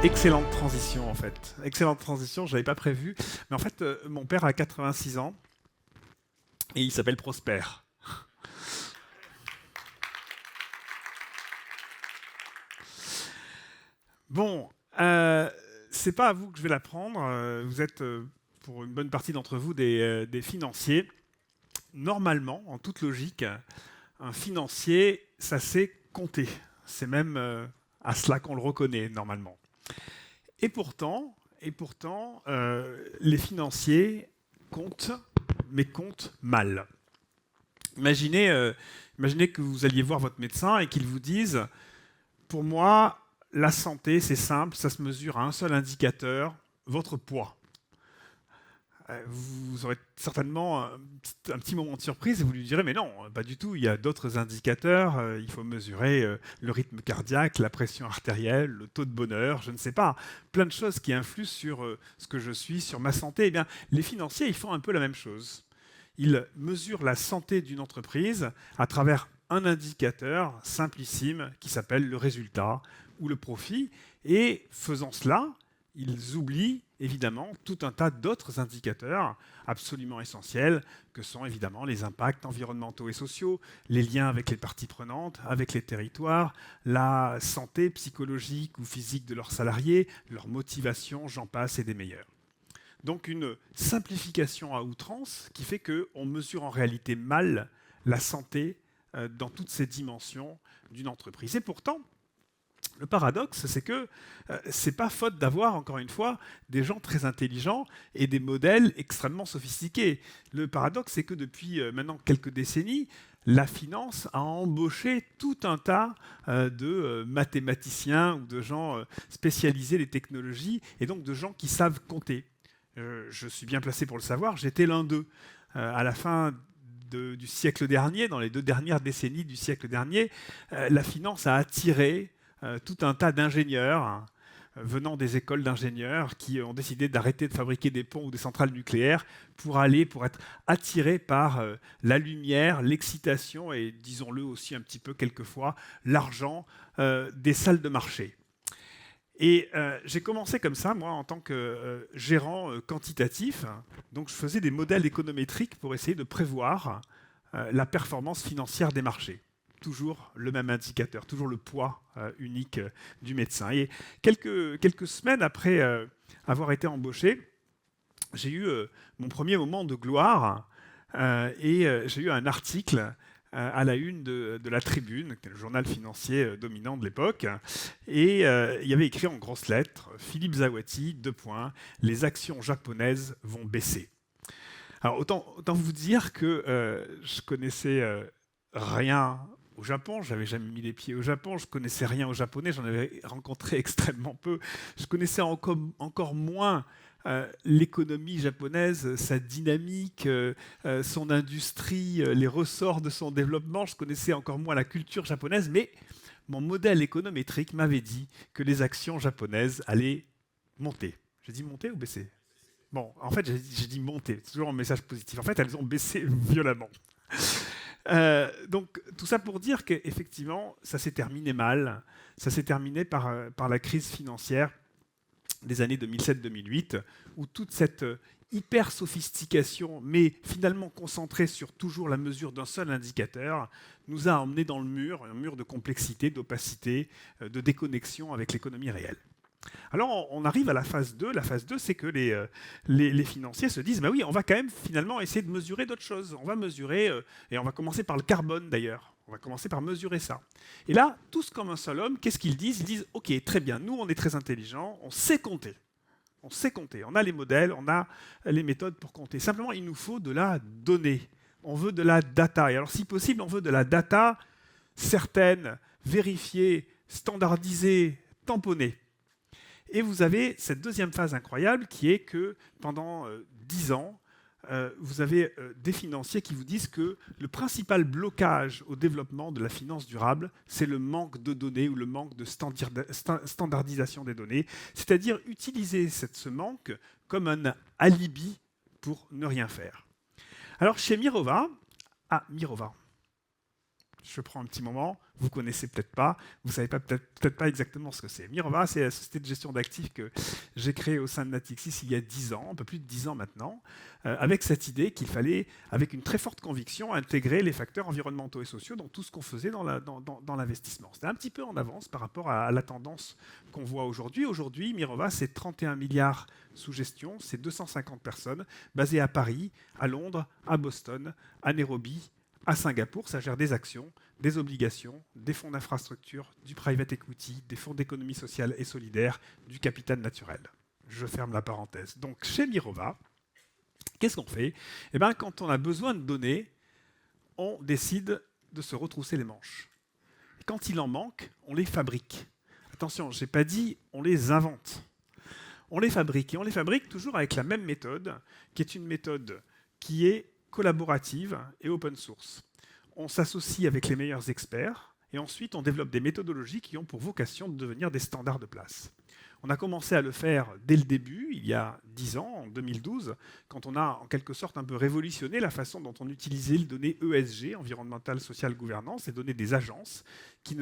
Excellente transition en fait. Excellente transition, je l'avais pas prévu. Mais en fait, mon père a 86 ans et il s'appelle Prosper. Bon, c'est pas à vous que je vais l'apprendre. Vous êtes, pour une bonne partie d'entre vous, des financiers. Normalement, en toute logique, un financier, ça sait compter. C'est même à cela qu'on le reconnaît normalement. Et pourtant, les financiers comptent, mais comptent mal. Imaginez, imaginez que vous alliez voir votre médecin et qu'il vous dise, pour moi, la santé, c'est simple, ça se mesure à un seul indicateur, votre poids. Vous aurez certainement un petit moment de surprise et vous lui direz, mais non, pas du tout, il y a d'autres indicateurs, il faut mesurer le rythme cardiaque, la pression artérielle, le taux de bonheur, je ne sais pas, plein de choses qui influent sur ce que je suis, sur ma santé. Eh bien, les financiers, ils font un peu la même chose. Ils mesurent la santé d'une entreprise à travers un indicateur simplissime qui s'appelle le résultat ou le profit. Et faisant cela, ils oublient évidemment tout un tas d'autres indicateurs absolument essentiels que sont évidemment les impacts environnementaux et sociaux, les liens avec les parties prenantes, avec les territoires, la santé psychologique ou physique de leurs salariés, leur motivation, j'en passe et des meilleurs. Donc une simplification à outrance qui fait qu'on mesure en réalité mal la santé dans toutes ses dimensions d'une entreprise. Et pourtant, le paradoxe, c'est que c'est pas faute d'avoir, encore une fois, des gens très intelligents et des modèles extrêmement sophistiqués. Le paradoxe, c'est que depuis maintenant quelques décennies, la finance a embauché tout un tas de mathématiciens ou de gens spécialisés des technologies et donc de gens qui savent compter. Je suis bien placé pour le savoir, j'étais l'un d'eux. À la fin du siècle dernier, dans les 2 dernières décennies du siècle dernier, la finance a attiré tout un tas d'ingénieurs venant des écoles d'ingénieurs qui ont décidé d'arrêter de fabriquer des ponts ou des centrales nucléaires pour être attirés par la lumière, l'excitation et, disons-le aussi un petit peu quelquefois, l'argent des salles de marché. Et j'ai commencé comme ça, moi, en tant que gérant quantitatif. Donc, je faisais des modèles économétriques pour essayer de prévoir la performance financière des marchés. Toujours le même indicateur, toujours le poids unique du médecin. Et quelques semaines après avoir été embauché, j'ai eu mon premier moment de gloire et j'ai eu un article à la une de la Tribune, qui était le journal financier dominant de l'époque, et il y avait écrit en grosses lettres Philippe Zawadi, 2 points, les actions japonaises vont baisser. Alors autant vous dire que je connaissais rien au Japon, j'avais jamais mis les pieds au Japon, je connaissais rien au japonais, j'en avais rencontré extrêmement peu, je connaissais encore moins l'économie japonaise, sa dynamique, son industrie, les ressorts de son développement. Je connaissais encore moins la culture japonaise, mais mon modèle économétrique m'avait dit que les actions japonaises allaient monter. J'ai dit monter ou baisser? Bon, en fait, j'ai dit monter. C'est toujours un message positif. En fait, elles ont baissé violemment. Donc, tout ça pour dire qu'effectivement, ça s'est terminé mal. Ça s'est terminé par la crise financière des années 2007-2008, où toute cette hyper sophistication, mais finalement concentrée sur toujours la mesure d'un seul indicateur, nous a emmenés dans le mur, un mur de complexité, d'opacité, de déconnexion avec l'économie réelle. Alors on arrive à la phase 2. La phase 2, c'est que les financiers se disent, bah oui, on va quand même finalement essayer de mesurer d'autres choses. On va mesurer, et on va commencer par le carbone d'ailleurs. On va commencer par mesurer ça. Et là, tous comme un seul homme, qu'est-ce qu'ils disent? Ils disent, ok, très bien, nous on est très intelligents, on sait compter. On sait compter, on a les modèles, on a les méthodes pour compter. Simplement, il nous faut de la donnée. On veut de la data. Et alors, si possible, on veut de la data certaine, vérifiée, standardisée, tamponnée. Et vous avez cette deuxième phase incroyable qui est que pendant 10 ans, vous avez des financiers qui vous disent que le principal blocage au développement de la finance durable, c'est le manque de données ou le manque de standardisation des données, c'est-à-dire utiliser ce manque comme un alibi pour ne rien faire. Alors chez Mirova, Je prends un petit moment, vous connaissez peut-être pas, vous savez peut-être pas exactement ce que c'est. Mirova, c'est la société de gestion d'actifs que j'ai créée au sein de Natixis il y a 10 ans, un peu plus de 10 ans maintenant, avec cette idée qu'il fallait, avec une très forte conviction, intégrer les facteurs environnementaux et sociaux dans tout ce qu'on faisait dans l'investissement. C'était un petit peu en avance par rapport à la tendance qu'on voit aujourd'hui. Aujourd'hui, Mirova, c'est 31 milliards sous gestion, c'est 250 personnes, basées à Paris, à Londres, à Boston, à Nairobi, à Singapour. Ça gère des actions, des obligations, des fonds d'infrastructure, du private equity, des fonds d'économie sociale et solidaire, du capital naturel. Je ferme la parenthèse. Donc chez Mirova, qu'est-ce qu'on fait? Eh bien, quand on a besoin de données, on décide de se retrousser les manches. Quand il en manque, on les fabrique. Attention, je n'ai pas dit on les invente. On les fabrique, et on les fabrique toujours avec la même méthode, qui est une méthode qui est collaborative et open source. On s'associe avec les meilleurs experts et ensuite on développe des méthodologies qui ont pour vocation de devenir des standards de place. On a commencé à le faire dès le début, il y a 10 ans, en 2012, quand on a en quelque sorte un peu révolutionné la façon dont on utilisait les données ESG, environnemental, social, gouvernance, les données des agences, qui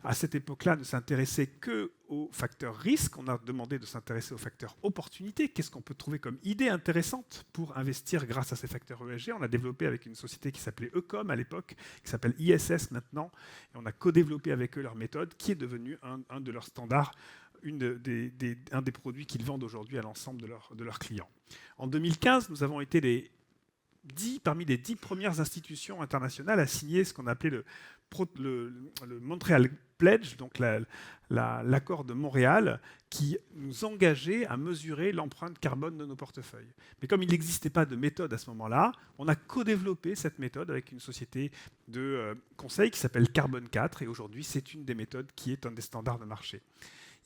à cette époque-là ne s'intéressaient qu'aux facteurs risques. On a demandé de s'intéresser aux facteurs opportunités. Qu'est-ce qu'on peut trouver comme idée intéressante pour investir grâce à ces facteurs ESG? On a développé avec une société qui s'appelait Ecom à l'époque, qui s'appelle ISS maintenant, et on a co-développé avec eux leur méthode, qui est devenue un de leurs standards, un des produits qu'ils vendent aujourd'hui à l'ensemble de leurs clients. En 2015, nous avons été parmi les 10 premières institutions internationales à signer ce qu'on appelait le Montreal Pledge, donc l'accord de Montréal, qui nous engageait à mesurer l'empreinte carbone de nos portefeuilles. Mais comme il n'existait pas de méthode à ce moment-là, on a co-développé cette méthode avec une société de conseil qui s'appelle Carbone 4, et aujourd'hui, c'est une des méthodes qui est un des standards de marché.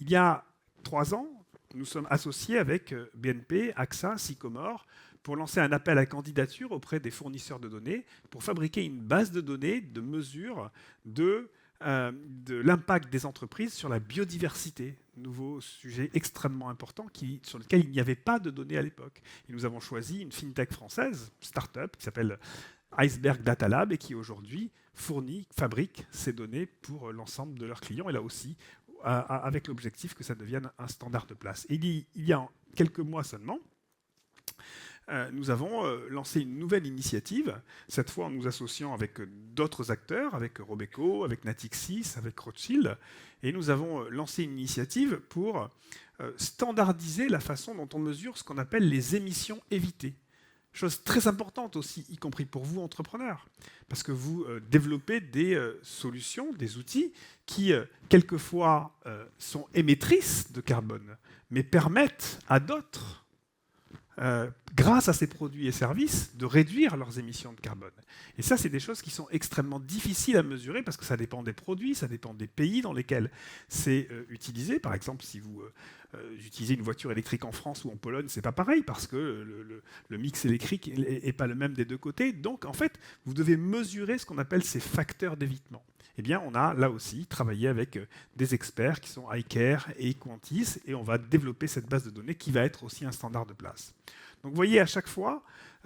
Il y a 3 ans, nous sommes associés avec BNP, AXA, Sycomore, pour lancer un appel à candidature auprès des fournisseurs de données pour fabriquer une base de données de mesure de l'impact des entreprises sur la biodiversité. Nouveau sujet extrêmement important sur lequel il n'y avait pas de données à l'époque. Et nous avons choisi une fintech française, start-up, qui s'appelle Iceberg Data Lab et qui aujourd'hui fabrique ces données pour l'ensemble de leurs clients, et là aussi avec l'objectif que ça devienne un standard de place. Et il y a quelques mois seulement, nous avons lancé une nouvelle initiative, cette fois en nous associant avec d'autres acteurs, avec Robeco, avec Natixis, avec Rothschild, et nous avons lancé une initiative pour standardiser la façon dont on mesure ce qu'on appelle les émissions évitées. Chose très importante aussi, y compris pour vous, entrepreneurs, parce que vous développez des solutions, des outils qui, quelquefois, sont émettrices de carbone, mais permettent à d'autres, grâce à ces produits et services, de réduire leurs émissions de carbone. Et ça, c'est des choses qui sont extrêmement difficiles à mesurer, parce que ça dépend des produits, ça dépend des pays dans lesquels c'est utilisé. Par exemple, si vous utilisez une voiture électrique en France ou en Pologne, c'est pas pareil, parce que le mix électrique n'est pas le même des deux côtés. Donc, en fait, vous devez mesurer ce qu'on appelle ces facteurs d'évitement. Eh bien, on a là aussi travaillé avec des experts qui sont iCare et Quantis, et on va développer cette base de données qui va être aussi un standard de place. Donc, vous voyez à chaque fois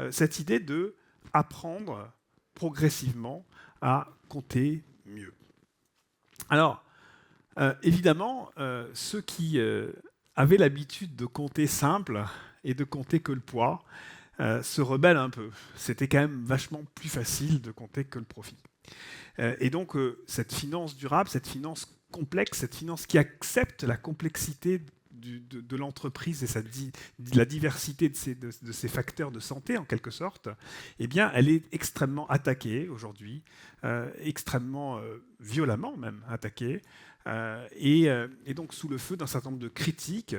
cette idée de apprendre progressivement à compter mieux. Alors, évidemment, ceux qui avaient l'habitude de compter simple et de compter que le poids se rebellent un peu. C'était quand même vachement plus facile de compter que le profit. Et donc, cette finance durable, cette finance complexe, cette finance qui accepte la complexité de l'entreprise et la diversité de ses facteurs de santé, en quelque sorte, eh bien, elle est extrêmement attaquée aujourd'hui, extrêmement violemment même attaquée, et donc sous le feu d'un certain nombre de critiques.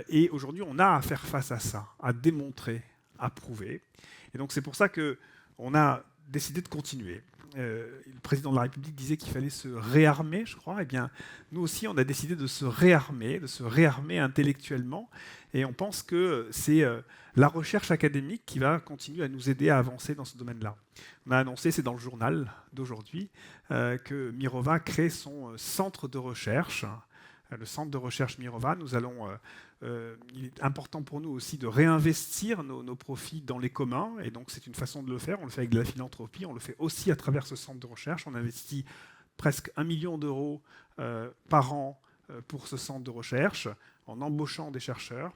Et aujourd'hui, on a à faire face à ça, à démontrer, à prouver. Et donc, c'est pour ça qu'on a décidé de continuer. Le président de la République disait qu'il fallait se réarmer, je crois. Eh bien, nous aussi, on a décidé de se réarmer intellectuellement. Et on pense que c'est la recherche académique qui va continuer à nous aider à avancer dans ce domaine-là. On a annoncé, c'est dans le journal d'aujourd'hui, que Mirova crée son centre de recherche le centre de recherche Mirova. Il est important pour nous aussi de réinvestir nos profits dans les communs, et donc c'est une façon de le faire. On le fait avec de la philanthropie, on le fait aussi à travers ce centre de recherche. On investit presque 1 million d'euros par an pour ce centre de recherche, en embauchant des chercheurs,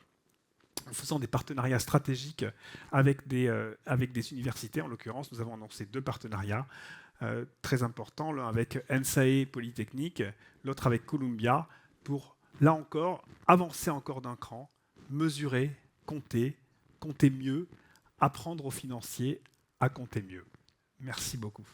en faisant des partenariats stratégiques avec des universités. En l'occurrence, nous avons annoncé 2 partenariats très importants, l'un avec NSAE Polytechnique, l'autre avec Columbia, pour, là encore, avancer encore d'un cran, mesurer, compter mieux, apprendre aux financiers à compter mieux. Merci beaucoup.